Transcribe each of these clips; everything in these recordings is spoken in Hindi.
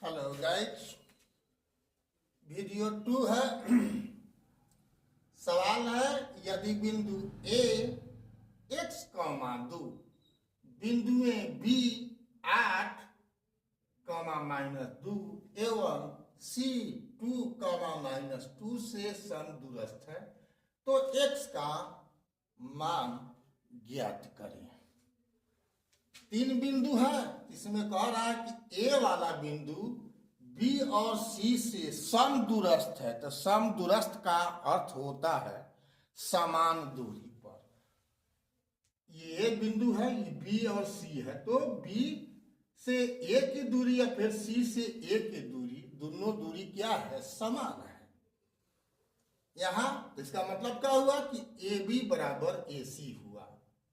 हेलो गाइस, वीडियो 2 है। सवाल है, यदि बिंदु ए x, 2 बिंदुएं b 8, -2 एवं c 2, -2 से समदूरस्थ है तो x का मान ज्ञात करें। 3 बिंदु है, इसमें कह रहा है कि ए वाला बिंदु बी और सी से समदूरस्थ है, तो समदूरस्थ का अर्थ होता है समान दूरी पर। ये बिंदु है, ये बी और सी है, तो बी से ए की दूरी या फिर सी से ए की दूरी, दोनों दूरी क्या है? समान है। यहां तो इसका मतलब क्या हुआ कि ए बी बराबर ए सी हुआ।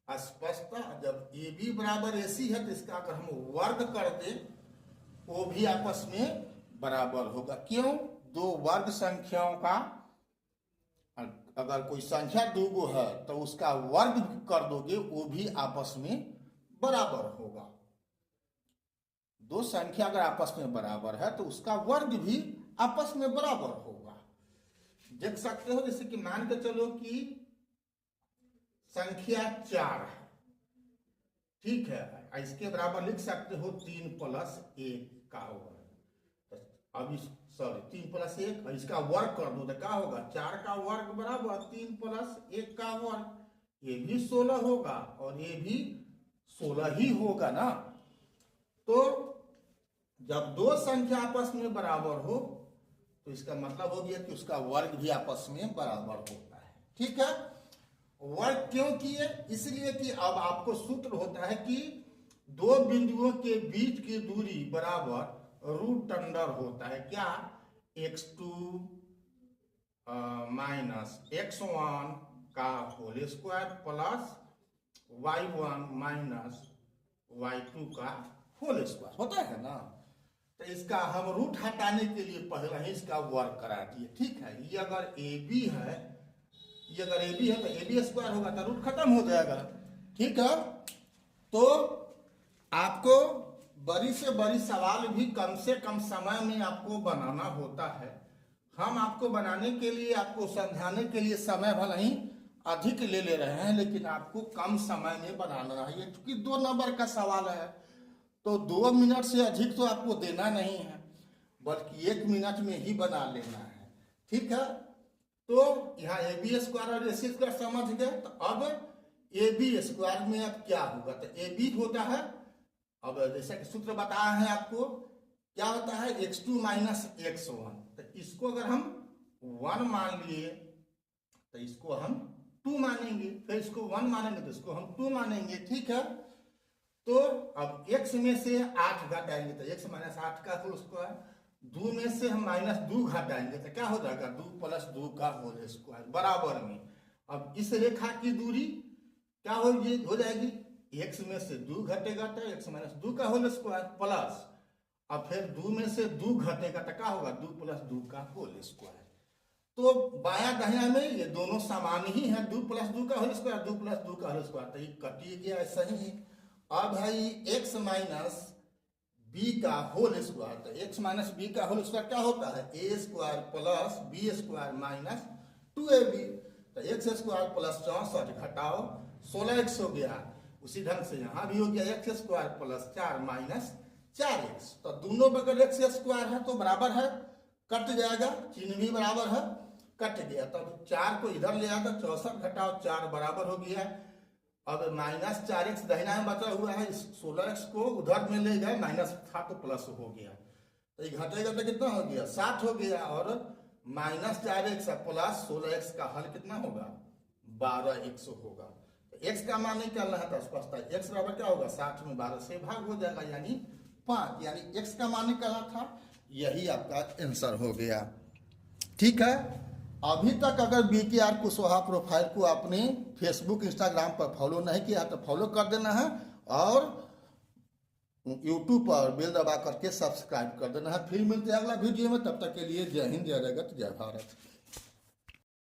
स्पष्टता, जब ए बी बराबर ए सी है तो इसका अगर हम वर्ग कर दें वो भी आपस में बराबर होगा। क्यों? दो वर्ग संख्याओं का, अगर कोई संख्या दुगो है तो उसका वर्ग कर दोगे वो भी आपस में बराबर होगा। दो संख्या अगर आपस में बराबर है तो उसका वर्ग भी आपस में बराबर होगा। देख सकते हो, जैसे कि मान के चलो कि संख्या 4 है, ठीक है, इसके बराबर लिख सकते हो 3 + 1 का वर्ग। अभी सॉरी 3 + 1, इसका वर्ग कर दो तो क्या होगा? 4 का वर्ग बराबर 3 + 1 का वर्ग। ये भी 16 होगा और ये भी 16 ही होगा ना। तो जब दो संख्या आपस में बराबर हो तो इसका मतलब हो गया कि उसका वर्ग भी आपस में बराबर होता है। ठीक है, वर्ग क्यों किए? इसलिए कि अब आपको सूत्र होता है कि दो बिंदुओं के बीच की दूरी बराबर √अंडर होता है। क्या? x2 - x1 का whole square plus y1 - y2 का होल स्क्वायर होता है ना। तो इसका हम रूट हटाने के लिए पहले ही इसका वर्ग करा दिए। ठीक है, ये अगर ए बी है, ये अगर ए बी है तो ए बी स्क्वायर होगा तो रूट खत्म हो जाएगा। ठीक है, तो आपको बड़ी से बड़ी सवाल भी कम से कम समय में आपको बनाना होता है। हम आपको बनाने के लिए, आपको समझाने के लिए समय भले ही अधिक ले रहे हैं, लेकिन आपको कम समय में बनाना है। क्योंकि 2 नंबर का सवाल है तो 2 मिनट से अधिक तो आपको देना नहीं है, बल्कि 1 मिनट में ही बना लेना है। ठीक है, तो यहाँ ए बी स्क्वायर और ए सी स्क्वायर समझ गए। तो अब ए बी स्क्वायर में अब क्या होगा? तो ए बी होता है, अब जैसा कि सूत्र बताया है आपको, क्या होता है? x2 - x1। तो इसको अगर हम 1 मान लिए तो इसको हम 2 मानेंगे, फिर इसको 1 मानेंगे तो इसको हम 2 मानेंगे। ठीक है, तो अब x में से 8 घटाएंगे तो x - 8 का होल स्क्वायर, 2 में से हम -2 घटाएंगे तो क्या हो जाएगा? 2 + 2 का होल स्क्वायर बराबर में। अब इस रेखा की दूरी क्या हो जाएगी? x में से 2 घटेगा तो x - 2 का होल स्क्वायर प्लस, अब फिर 2 में से 2 घटेगा तो क्या होगा? 2 + 2 का होल स्क्वायर। तो बाया दाहिना में ये दोनों समान ही है, 2 + 2 का होल स्क्वायर, 2 + 2 का होल स्क्वायर, तो ये कटिए गया ऐसा ही। अब है x - b का होल स्क्वायर, तो x - b का होल स्क्वायर क्या होता है? a² + b² - 2ab। तो x² + 64 घटाओ 16x हो गया। उसी ढंग से यहां भी हो गया x² + 4 - 4x। तो दोनों बगल x² है तो बराबर है, कट जाएगा, चिन्ह भी बराबर है, कट गया। तब 4 को इधर ले आकर 64 घटाओ 4 बराबर हो गया। अब -4x दाहिना में बचा हुआ है, 16x को उधर में ले गए, माइनस था तो प्लस हो गया, तो ये घटेगा तो कितना हो गया? 60 हो गया। और -4x प्लस 16x का हल कितना होगा? 12x होगा। तो x का मान निकालना है तो स्पष्ट है, x बराबर क्या होगा? 60 में 12 से भाग हो जाएगा, यानी 5, यानी x का मान निकालना था। यही आपका आंसर हो गया। ठीक है, अभी तक अगर BKR कुशवाहा प्रोफाइल को आपने फेसबुक इंस्टाग्राम पर फॉलो नहीं किया तो फॉलो कर देना है, और यूट्यूब पर बेल दबा करके सब्सक्राइब कर देना है। फिर मिलते हैं अगला वीडियो में, तब तक के लिए जय हिंद, जय जगत, जय भारत।